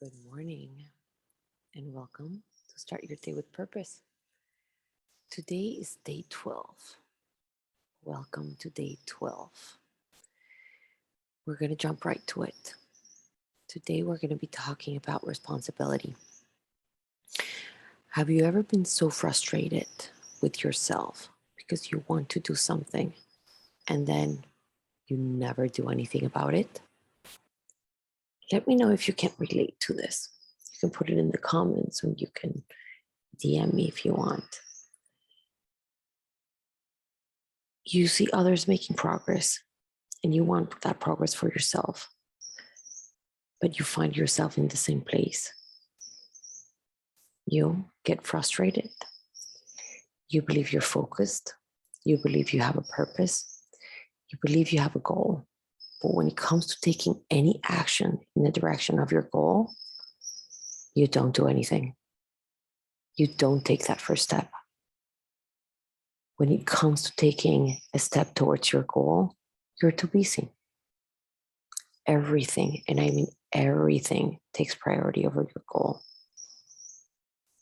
Good morning and welcome to Start Your Day with Purpose. Today is day 12. Welcome to day 12. We're going to jump right to it. Today we're going to be talking about responsibility. Have you ever been so frustrated with yourself because you want to do something and then you never do anything about it? Let me know if you can relate to this. You can put it in the comments or you can DM me if you want. You see others making progress and you want that progress for yourself, but you find yourself in the same place. You get frustrated. You believe you're focused. You believe you have a purpose. You believe you have a goal. But when it comes to taking any action in the direction of your goal, you don't do anything. You don't take that first step. When it comes to taking a step towards your goal, you're too busy. Everything, and I mean everything, takes priority over your goal.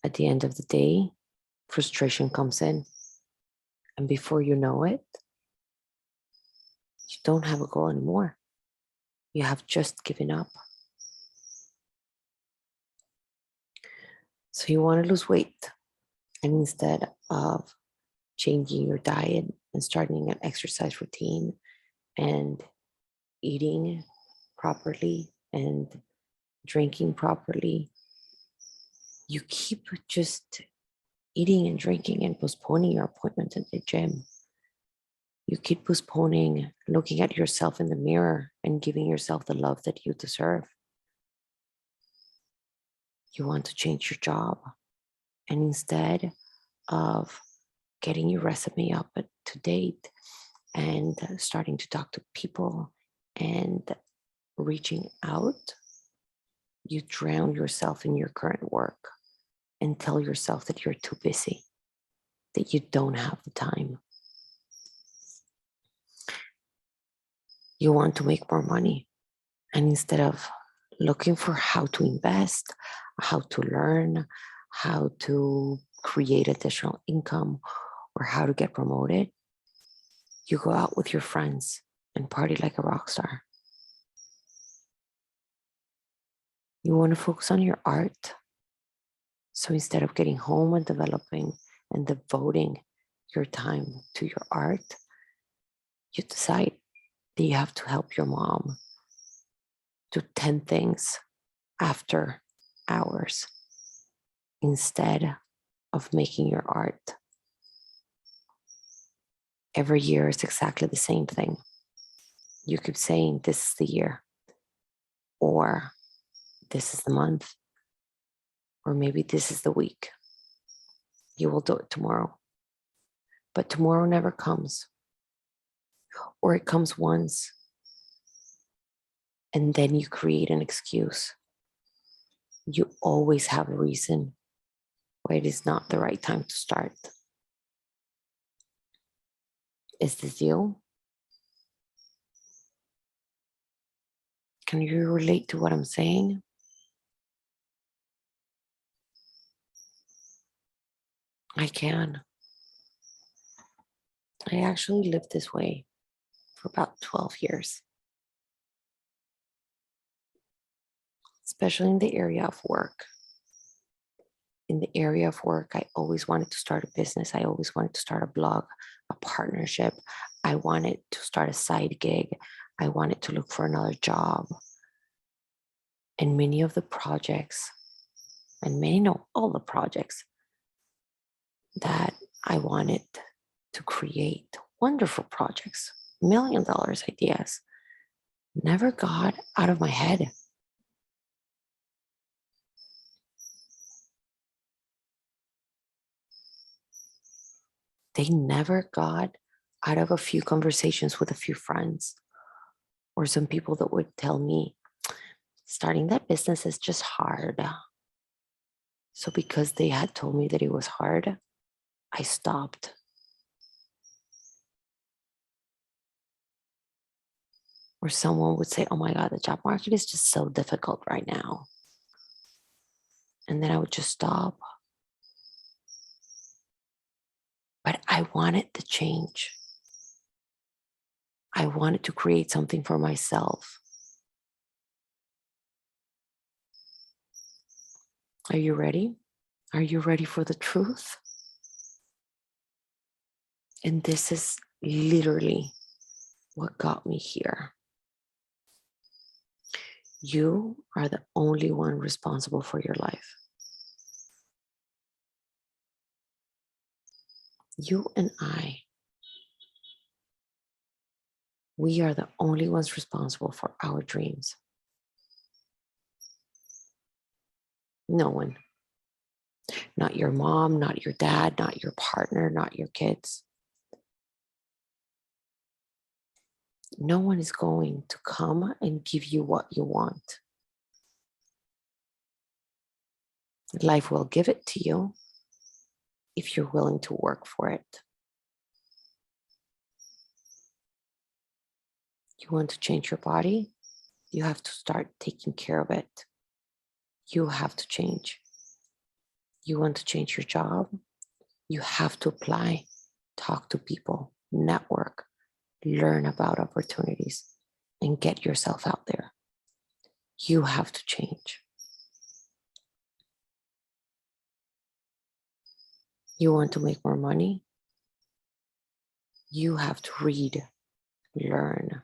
At the end of the day, frustration comes in. And before you know it, you don't have a goal anymore. You have just given up. So you want to lose weight. And instead of changing your diet and starting an exercise routine and eating properly and drinking properly, you keep just eating and drinking and postponing your appointment at the gym. You keep postponing looking at yourself in the mirror and giving yourself the love that you deserve. You want to change your job. And instead of getting your resume up to date and starting to talk to people and reaching out, you drown yourself in your current work and tell yourself that you're too busy, that you don't have the time. You want to make more money. And instead of looking for how to invest, how to learn, how to create additional income, or how to get promoted, you go out with your friends and party like a rock star. You want to focus on your art. So instead of getting home and developing and devoting your time to your art, you decide that you have to help your mom do 10 things after hours instead of making your art. Every year is exactly the same thing. You keep saying, this is the year, or this is the month, or maybe this is the week. You will do it tomorrow. But tomorrow never comes. Or it comes once, and then you create an excuse. You always have a reason why it is not the right time to start. Is this you? Can you relate to what I'm saying? I can. I actually lived this way for about 12 years, especially in the area of work. In the area of work, I always wanted to start a business. I always wanted to start a blog, a partnership. I wanted to start a side gig. I wanted to look for another job. And many of the projects, and many, no, all the projects that I wanted to create, wonderful projects, $1 million ideas, never got out of my head. They never got out of a few conversations with a few friends or some people that would tell me, starting that business is just hard. So because they had told me that it was hard, I stopped. Or someone would say, oh my God, the job market is just so difficult right now. and then I would just stop. But I wanted to change. I wanted to create something for myself. Are you ready? Are you ready for the truth? And this is literally what got me here. You are the only one responsible for your life. You and I, we are the only ones responsible for our dreams. No one. Not your mom, not your dad, not your partner, not your kids. No one is going to come and give you what you want. Life will give it to you if you're willing to work for it. You want to change your body? You have to start taking care of it. You have to change. You want to change your job? You have to apply, talk to people, network, learn about opportunities, and get yourself out there. You have to change. You want to make more money? You have to read, learn,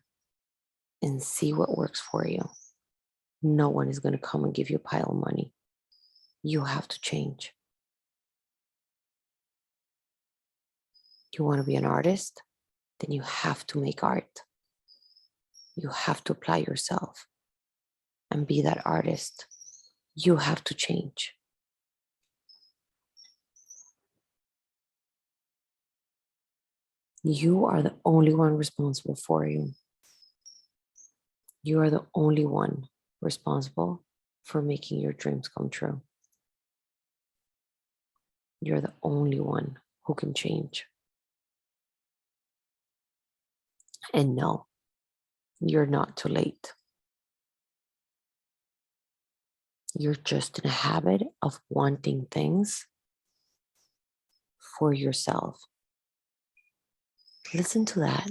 and see what works for you. No one is going to come and give you a pile of money. You have to change. You want to be an artist? Then you have to make art. You have to apply yourself and be that artist. You have to change. You are the only one responsible for you. You are the only one responsible for making your dreams come true. You're the only one who can change. And no, you're not too late. You're just in a habit of wanting things for yourself. Listen to that.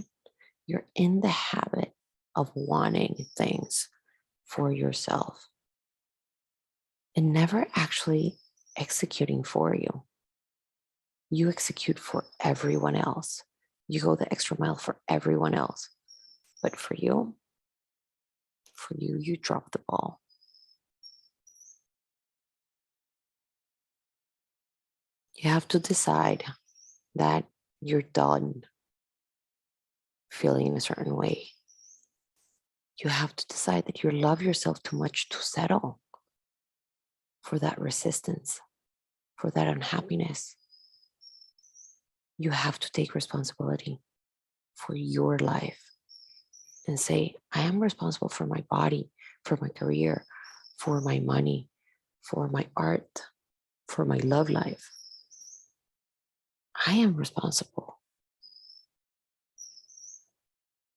You're in the habit of wanting things for yourself and never actually executing for you. You execute for everyone else. You go the extra mile for everyone else. But for you, you drop the ball. You have to decide that you're done feeling in a certain way. You have to decide that you love yourself too much to settle for that resistance, for that unhappiness. You have to take responsibility for your life and say, I am responsible for my body, for my career, for my money, for my art, for my love life. I am responsible.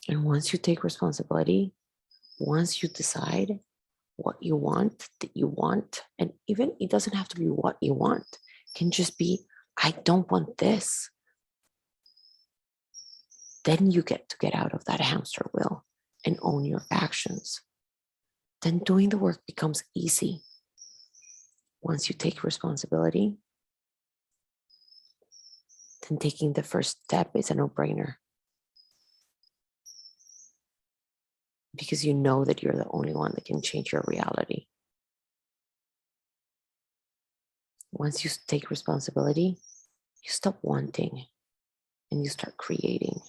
And once you take responsibility, once you decide what you want, that you want, and even it doesn't have to be what you want, it can just be, I don't want this. Then you get to get out of that hamster wheel and own your actions. Then doing the work becomes easy. Once you take responsibility, then taking the first step is a no-brainer. Because you know that you're the only one that can change your reality. Once you take responsibility, you stop wanting and you start creating.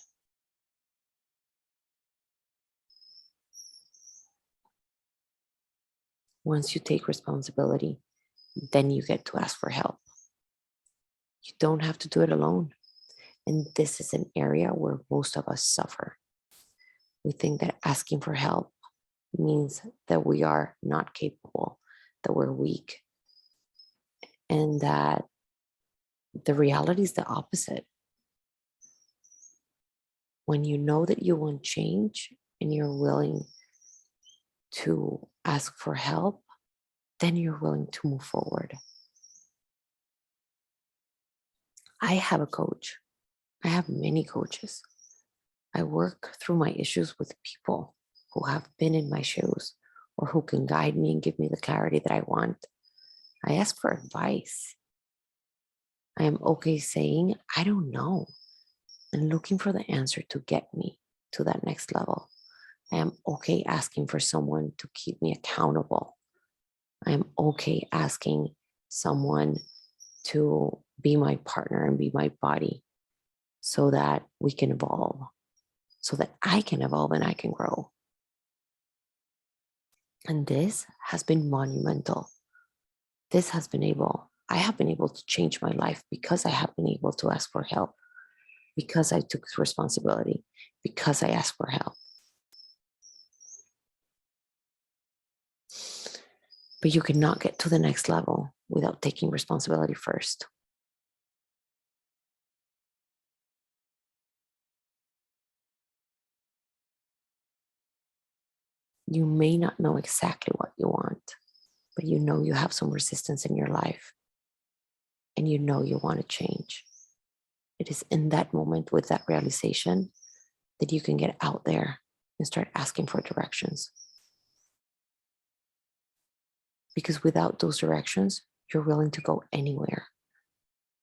Once you take responsibility, then you get to ask for help. You don't have to do it alone. And this is an area where most of us suffer. We think that asking for help means that we are not capable, that we're weak, and that the reality is the opposite. When you know that you want change and you're willing to ask for help, then you're willing to move forward. I have a coach. I have many coaches. I work through my issues with people who have been in my shoes or who can guide me and give me the clarity that I want. I ask for advice. I am okay saying, I don't know, and looking for the answer to get me to that next level. I am okay asking for someone to keep me accountable. I am okay asking someone to be my partner and be my body so that we can evolve, so that I can evolve and I can grow. And this has been monumental. I have been able to change my life because I have been able to ask for help, because I took responsibility, because I asked for help. But you cannot get to the next level without taking responsibility first. You may not know exactly what you want, but you know you have some resistance in your life and you know you want to change. It is in that moment with that realization that you can get out there and start asking for directions. Because without those directions, you're willing to go anywhere.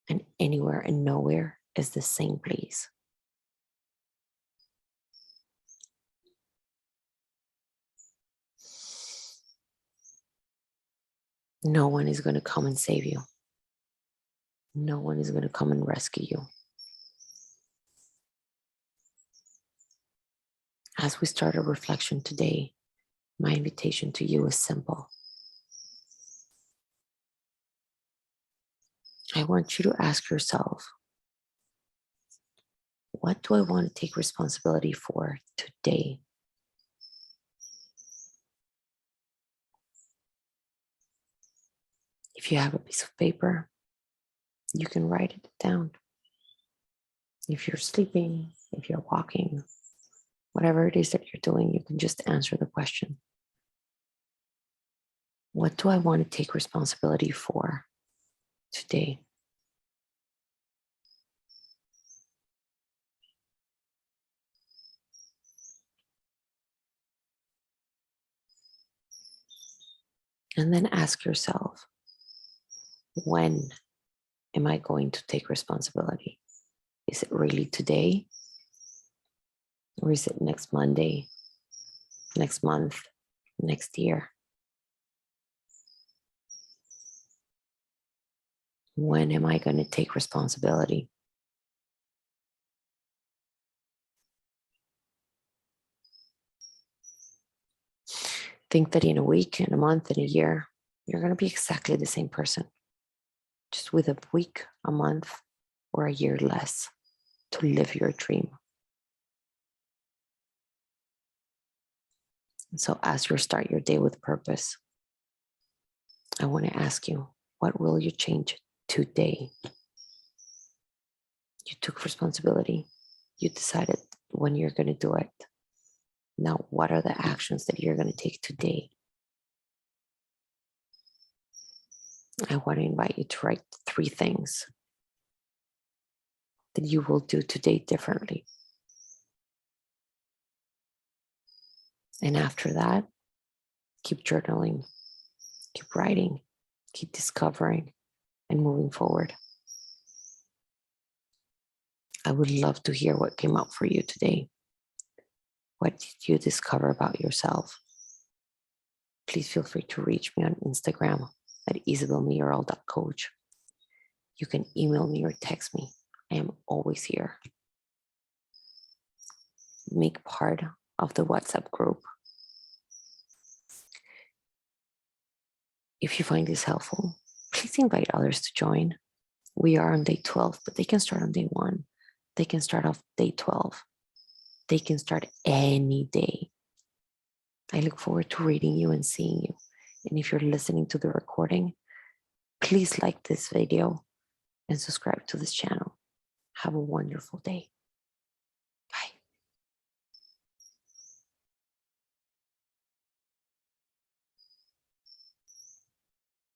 And anywhere and nowhere is the same place. No one is going to come and save you. No one is going to come and rescue you. As we start a reflection today, my invitation to you is simple. I want you to ask yourself, what do I want to take responsibility for today? If you have a piece of paper, you can write it down. If you're sleeping, if you're walking, whatever it is that you're doing, you can just answer the question. What do I want to take responsibility for today? And then ask yourself, when am I going to take responsibility? Is it really today? Or is it next Monday, next month, next year? When am I going to take responsibility? Think that in a week, in a month, in a year, you're going to be exactly the same person, just with a week, a month, or a year less to live your dream. And so as you start your day with purpose, I want to ask you, what will you change today? You took responsibility. You decided when you're going to do it. Now, what are the actions that you're going to take today? I want to invite you to write 3 things that you will do today differently. And after that, keep journaling, keep writing, keep discovering, and moving forward. I would love to hear what came up for you today. What did you discover about yourself? Please feel free to reach me on Instagram at isabelmayoral.coach. You can email me or text me. I am always here. Make part of the WhatsApp group. If you find this helpful, please invite others to join. We are on day 12, but they can start on day 1. They can start off day 12. They can start any day. I look forward to reading you and seeing you. And if you're listening to the recording, please like this video and subscribe to this channel. Have a wonderful day.